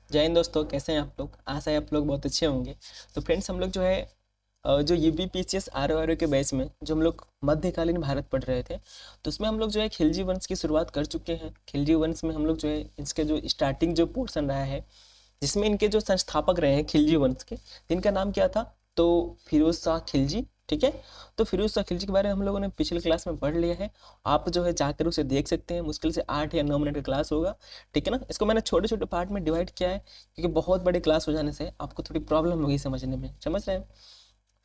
जय हिंद दोस्तों, कैसे हैं आप लोग। आशा है आप लोग बहुत अच्छे होंगे। तो फ्रेंड्स, हम लोग जो है जो यूबीपीसीएस आर के बैच में जो हम लोग मध्यकालीन भारत पढ़ रहे थे, तो उसमें हम लोग जो है खिलजी वंश की शुरुआत कर चुके हैं। खिलजी वंश में हम लोग जो है इसके जो स्टार्टिंग जो पोर्शन रहा है, जिसमें इनके जो संस्थापक रहे हैं खिलजी वंश के, जिनका नाम क्या था, तो फिरोज शाह खिलजी। ठीक है। तो फिरोज शाह खिलजी के बारे में हम लोगों ने पिछले क्लास में पढ़ लिया है। आप जो है जाकर उसे देख सकते हैं। मुश्किल से 8 या 9 मिनट का क्लास होगा। ठीक है ना। इसको मैंने छोटे छोटे पार्ट में डिवाइड किया है, क्योंकि बहुत बड़ी क्लास हो जाने से आपको थोड़ी प्रॉब्लम होगी समझने में। समझ रहे हैं।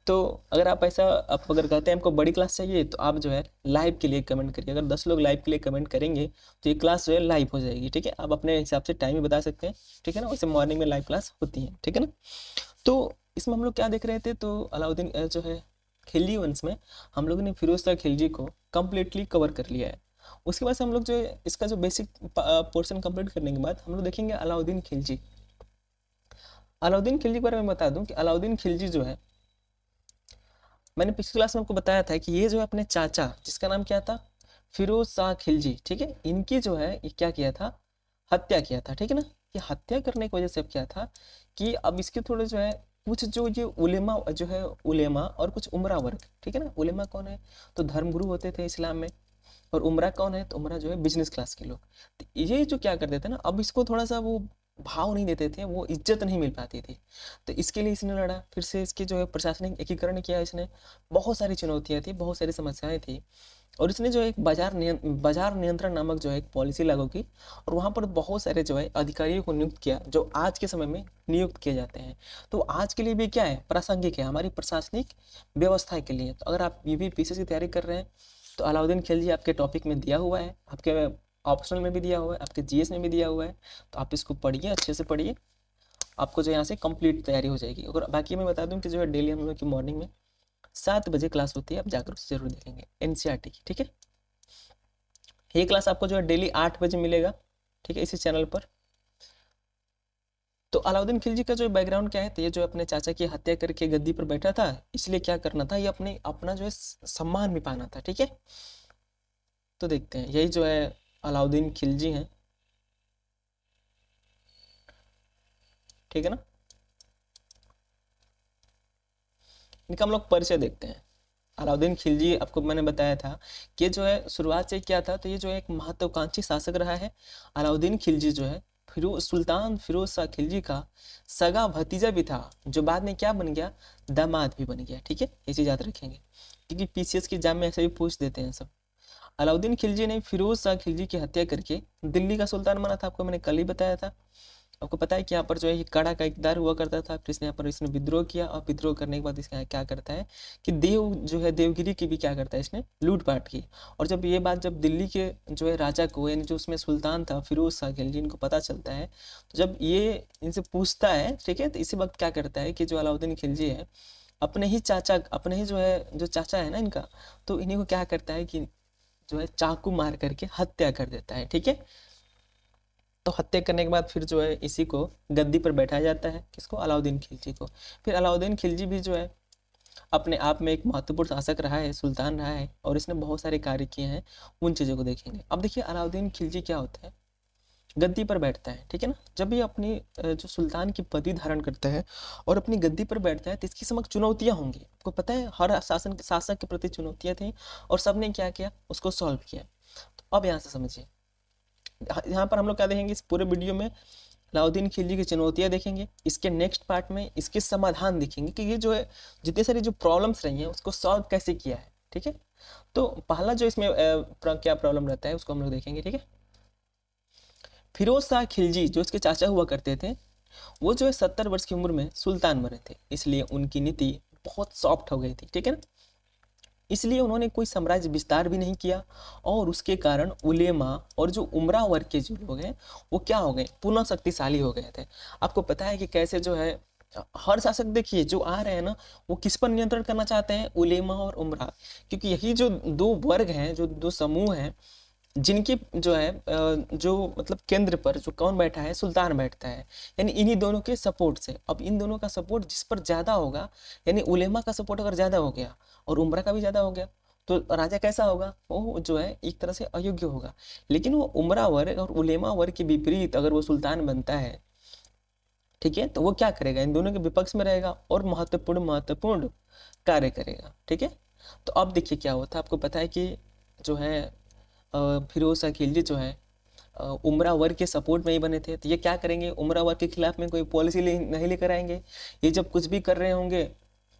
तो अगर आप ऐसा, आप अगर कहते हैं हमको बड़ी क्लास चाहिए, तो आप जो है लाइव के लिए कमेंट करिए। अगर 10 लोग लाइव के लिए कमेंट करेंगे तो ये क्लास जो है लाइव हो जाएगी। ठीक है। आप अपने हिसाब से टाइम भी बता सकते हैं। ठीक है ना। वैसे मॉर्निंग में लाइव क्लास होती है। ठीक है ना। तो इसमें हम लोग क्या देख रहे थे, तो अलाउद्दीन जो है खिलजी वंश में हम लोगों ने फिरोज शाह खिलजी को कम्प्लीटली कवर कर लिया है। उसके बाद से हम लोग जो है इसका जो बेसिक पोर्शन कंप्लीट करने के बाद हम लोग देखेंगे अलाउद्दीन खिलजी। अलाउद्दीन खिलजी के बारे में बता दूं कि अलाउद्दीन खिलजी जो है, मैंने पिछली क्लास में आपको बताया था कि ये जो है अपने चाचा, जिसका नाम क्या था, फिरोज शाह खिलजी। ठीक है। इनकी जो है ये क्या किया था, हत्या किया था। ठीक है ना। ये हत्या करने की वजह से अब क्या था कि अब इसके थोड़े जो है कुछ जो ये उलेमा जो है, उलेमा और कुछ उमरा वर्ग। ठीक है ना। उलेमा कौन है, तो धर्मगुरु होते थे इस्लाम में। और उमरा कौन है, तो उमरा जो है बिजनेस क्लास के लोग। तो ये जो क्या करते थे ना, अब इसको थोड़ा सा वो भाव नहीं देते थे, वो इज्जत नहीं मिल पाती थी। तो इसके लिए इसने लड़ा। फिर से इसकी जो है प्रशासनिक एकीकरण किया इसने। बहुत सारी चुनौतियां थी, बहुत सारी समस्याएं थी। और इसने जो एक बाजार नियंत्रण नामक जो है एक पॉलिसी लागू की। और वहाँ पर बहुत सारे जो है अधिकारियों को नियुक्त किया, जो आज के समय में नियुक्त किए जाते हैं। तो आज के लिए भी क्या है, प्रासंगिक है हमारी प्रशासनिक व्यवस्था के लिए। तो अगर आप यूपीपीसीएस की तैयारी कर रहे हैं, तो अलाउद्दीन खिलजी आपके टॉपिक में दिया हुआ है, आपके ऑप्शनल में भी दिया हुआ है, आपके जीएस में भी दिया हुआ है। तो आप इसको पढ़िए, अच्छे से पढ़िए। आपको जो यहाँ से कंप्लीट तैयारी हो जाएगी। और बाकी मैं बता दूं कि जो है डेली हम लोग की मॉर्निंग में 7 बजे क्लास होती है। आप जाकर उसे जरूर देखेंगे, एनसीईआरटी की। ठीक है। ये क्लास आपको जो है डेली 8 बजे मिलेगा। ठीक है, इसी चैनल पर। तो अलाउद्दीन खिलजी का जो बैकग्राउंड क्या है, तो ये जो अपने चाचा की हत्या करके गद्दी पर बैठा था, इसलिए क्या करना था, ये अपने अपना जो है सम्मान भी पाना था। ठीक है। तो देखते हैं, यही जो है अलाउद्दीन खिलजी हैं। ठीक है ना। इनका हम लोग परिचय देखते हैं। अलाउद्दीन खिलजी, आपको मैंने बताया था कि जो है शुरुआत से क्या था, तो ये जो है एक महत्वाकांक्षी शासक रहा है। अलाउद्दीन खिलजी जो है सुल्तान फिरोज शाह खिलजी का सगा भतीजा भी था, जो बाद में क्या बन गया, दामाद भी बन गया। ठीक है, ये चीज याद रखेंगे, क्योंकि पीसीएस के एग्जाम में ऐसे भी पूछ देते हैं सब। अलाउद्दीन खिलजी ने फिरोज शाह खिलजी की हत्या करके दिल्ली का सुल्तान बना था। आपको मैंने कल ही बताया था। आपको पता है कि यहाँ पर जो है ये काड़ा का इकदार हुआ करता था। फिर इसने यहाँ पर इसने विद्रोह किया, और विद्रोह करने के बाद इसका यहाँ क्या करता है कि देव जो है देवगिरी की भी क्या करता है, इसने लूटपाट की। और जब ये बात जब दिल्ली के जो है राजा को, यानी जो उसमें सुल्तान था फिरोज शाह खिलजी, इनको पता चलता है, तो जब ये इनसे पूछता है, ठीक है, तो इसी वक्त क्या करता है कि जो अलाउद्दीन खिलजी है, अपने ही चाचा, अपने ही जो है जो चाचा है ना इनका, तो इन्हीं को क्या करता है कि जो है चाकू मार करके हत्या कर देता है। ठीक है। तो हत्या करने के बाद फिर जो है इसी को गद्दी पर बैठाया जाता है, किसको, अलाउद्दीन खिलजी को। फिर अलाउद्दीन खिलजी भी जो है अपने आप में एक महत्वपूर्ण शासक रहा है, सुल्तान रहा है, और इसने बहुत सारे कार्य किए हैं। उन चीज़ों को देखेंगे। अब देखिए अलाउद्दीन खिलजी क्या होता है, गद्दी पर बैठता है। ठीक है ना। जब ये अपनी जो सुल्तान की पदवी धारण करता है और अपनी गद्दी पर बैठता है, तो इसकी समक्ष चुनौतियां होंगी। आपको पता है हर शासक के प्रति चुनौतियां थी, और सबने क्या किया, उसको सॉल्व किया। तो अब यहाँ से समझिए, यहाँ पर हम लोग क्या देखेंगे इस पूरे वीडियो में, अलाउद्दीन खिलजी की चुनौतियां देखेंगे। इसके नेक्स्ट पार्ट में इसके समाधान देखेंगे कि ये जो है जितनी सारी जो प्रॉब्लम्स रही हैं उसको सॉल्व कैसे किया है। ठीक है। तो पहला जो इसमें क्या प्रॉब्लम रहता है उसको हम लोग देखेंगे। ठीक है। फिरोज शाह खिलजी जो इसके चाचा हुआ करते थे, वो जो है 70 वर्ष की उम्र में सुल्तान बने थे, इसलिए उनकी नीति बहुत सॉफ्ट हो गई थी। ठीक है ना। इसलिए उन्होंने कोई साम्राज्य विस्तार भी नहीं किया, और उसके कारण उलेमा और जो उमरा वर्ग के जो लोग हैं, वो क्या हो गए, पुनः शक्तिशाली हो गए थे। आपको पता है कि कैसे जो है हर शासक देखिए जो आ रहे हैं ना, वो किस पर नियंत्रण करना चाहते हैं, उलेमा और उमरा। क्योंकि यही जो दो वर्ग हैं, जो दो समूह हैं, जिनकी जो है जो मतलब केंद्र पर जो कौन बैठा है, सुल्तान बैठता है। यानी इन्हीं दोनों के सपोर्ट से, अब इन दोनों का सपोर्ट जिस पर ज्यादा होगा, यानी उलेमा का सपोर्ट अगर ज्यादा हो गया और उमरा का भी ज्यादा हो गया, तो राजा कैसा होगा, वो जो है एक तरह से अयोग्य होगा। लेकिन वो उमरा वर्ग और उलेमा वर्ग के विपरीत अगर वो सुल्तान बनता है, ठीक है। तो वो क्या करेगा, इन दोनों के विपक्ष में रहेगा और महत्वपूर्ण कार्य करेगा। ठीक है। तो अब देखिए क्या हुआ था, आपको पता है कि जो है फिरोज शाह खिलजी जो है उमरा वर्ग के सपोर्ट में ही बने थे। तो ये क्या करेंगे, उमरा वर्ग के खिलाफ में कोई पॉलिसी नहीं लेकर आएंगे। ये जब कुछ भी कर रहे होंगे,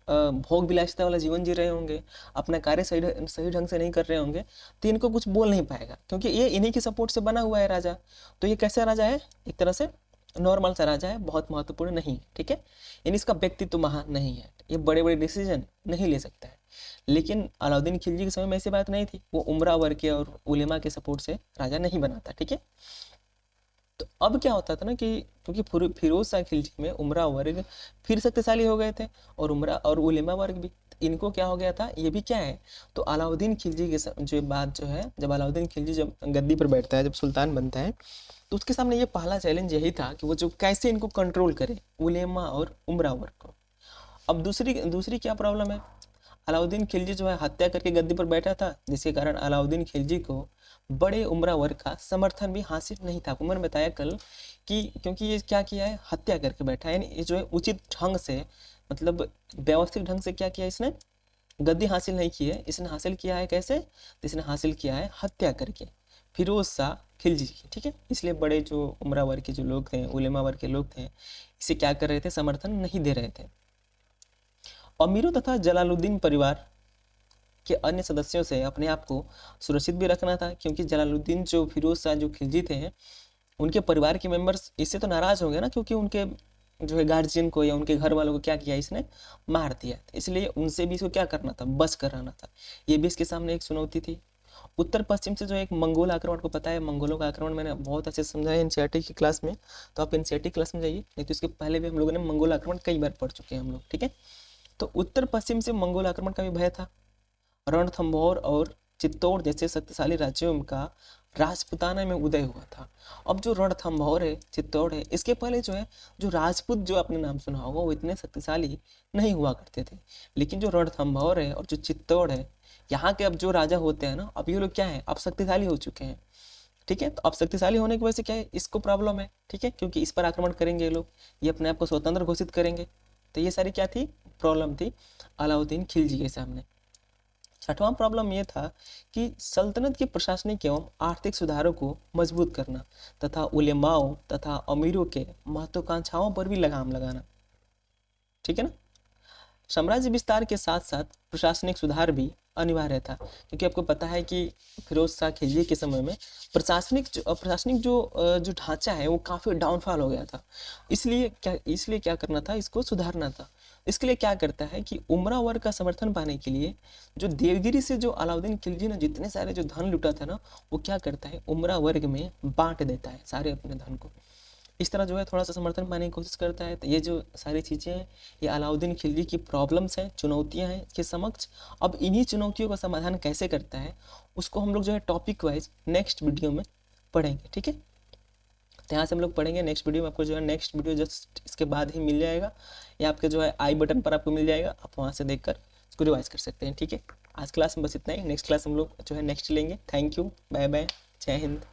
भोग विलासिता वाला जीवन जी रहे होंगे, अपना कार्य सही ढंग से नहीं कर रहे होंगे, तो इनको कुछ बोल नहीं पाएगा, क्योंकि ये इन्हीं के सपोर्ट से बना हुआ है राजा। तो ये कैसा राजा है, एक तरह से नॉर्मल सा राजा है, बहुत महत्वपूर्ण नहीं। ठीक है। यानी इसका व्यक्तित्व महान नहीं है, ये बड़े बड़े डिसीजन नहीं ले सकता है। लेकिन अलाउद्दीन खिलजी के समय में ऐसी बात नहीं थी, वो उमरा वर्ग के और उलेमा के सपोर्ट से राजा नहीं बना था। ठीक है। तो अब क्या होता था ना कि क्योंकि फिरोज शाह खिलजी में उमरा वर्ग फिर शक्तिशाली हो गए थे और उमरा और उलेमा वर्ग भी, इनको क्या हो गया था, ये भी क्या है। तो अलाउद्दीन खिलजी के जो बात जो है, जब अलाउद्दीन खिलजी जब गद्दी पर बैठता है, जब सुल्तान बनता है, तो उसके सामने ये पहला चैलेंज यही था कि वो जो कैसे इनको कंट्रोल करे, उलेमा और उमरा वर्ग को। अब दूसरी क्या प्रॉब्लम है, अलाउद्दीन खिलजी जो है हत्या करके गद्दी पर बैठा था, जिसके कारण अलाउद्दीन खिलजी को बड़े उमरा वर्ग का समर्थन भी हासिल नहीं था। मैंने बताया कल कि क्योंकि ये क्या किया है, हत्या करके बैठा है, यानी ये जो है उचित ढंग से, मतलब व्यवस्थित ढंग से क्या किया, इसने गद्दी हासिल नहीं की है। इसने हासिल किया है कैसे, तो इसने हासिल किया है हत्या करके फिरोज शाह खिलजी की। ठीक है। इसलिए बड़े जो उमरा वर्ग के जो लोग थे, उलेमा वर्ग के लोग थे, इसे क्या कर रहे थे, समर्थन नहीं दे रहे थे। अमीरों तथा जलालुद्दीन परिवार के अन्य सदस्यों से अपने आप को सुरक्षित भी रखना था, क्योंकि जलालुद्दीन जो फिरोज शाह जो खिलजी थे, उनके परिवार के मेंबर्स इससे तो नाराज होंगे ना, क्योंकि उनके जो है गार्जियन को या उनके घर वालों को क्या किया, इसने मार दिया। इसलिए उनसे भी इसको क्या करना था, बच कराना था। ये भी इसके सामने एक चुनौती थी। उत्तर पश्चिम से जो एक मंगोल आक्रमण, को पता है मंगोलों का आक्रमण मैंने बहुत अच्छे से समझाया एनसीईआरटी की क्लास में, तो आप एनसीईआरटी क्लास में जाइए, नहीं तो इसके पहले भी हम लोगों ने मंगोल आक्रमण कई बार पढ़ चुके हैं हम लोग। ठीक है। तो उत्तर पश्चिम से मंगोल आक्रमण का भी भय था। रणथंभौर और चित्तौड़ जैसे शक्तिशाली राज्यों का राजपुताना में उदय हुआ था। अब जो रणथंभौर है, चित्तौड़ है, इसके पहले जो है, जो राजपूत जो आपने नाम सुना होगा, वो इतने शक्तिशाली नहीं हुआ करते थे। लेकिन जो रणथंभौर है और जो चित्तौड़ है, यहाँ के अब जो राजा होते हैं ना, अब ये लोग क्या है, अब शक्तिशाली हो चुके हैं। ठीक है। तो अब शक्तिशाली होने की वजह से क्या है, इसको प्रॉब्लम है। ठीक है। क्योंकि इस पर आक्रमण करेंगे ये लोग, ये अपने आप को स्वतंत्र घोषित करेंगे। तो ये सारी क्या थी, प्रॉब्लम थी अलाउद्दीन खिलजी के सामने। छठवां प्रॉब्लम यह था कि सल्तनत के प्रशासनिक एवं आर्थिक सुधारों को मजबूत करना तथा उलेमाओं तथा अमीरों के महत्वाकांक्षाओं पर भी लगाम लगाना। ठीक है ना। साम्राज्य विस्तार के साथ साथ प्रशासनिक सुधार भी अनिवार्य था, क्योंकि आपको पता है कि फिरोज शाह खिलजी के समय में प्रशासनिक जो ढांचा है वो काफ़ी डाउनफॉल हो गया था। इसलिए क्या करना था, इसको सुधारना था। इसके लिए क्या करता है कि उमरा वर्ग का समर्थन पाने के लिए जो देवगिरी से जो अलाउद्दीन खिलजी ने जितने सारे जो धन लुटा था ना, वो क्या करता है, उमरा वर्ग में बांट देता है सारे अपने धन को। इस तरह जो है थोड़ा सा समर्थन पाने की कोशिश करता है। तो ये जो सारी चीज़ें हैं, ये अलाउद्दीन खिलजी की प्रॉब्लम्स हैं, चुनौतियां हैं इसके समक्ष। अब इन्हीं चुनौतियों का समाधान कैसे करता है, उसको हम लोग जो है टॉपिक वाइज नेक्स्ट वीडियो में पढ़ेंगे। ठीक है। तो यहाँ से हम लोग पढ़ेंगे नेक्स्ट वीडियो में। आपको जो है नेक्स्ट वीडियो जस्ट इसके बाद ही मिल जाएगा, या आपके जो है आई बटन पर आपको मिल जाएगा, आप वहाँ से देखकर इसको रिवाइज कर सकते हैं। ठीक है। आज क्लास में बस इतना ही, नेक्स्ट क्लास हम लोग जो है नेक्स्ट लेंगे। थैंक यू, बाय बाय, जय हिंद।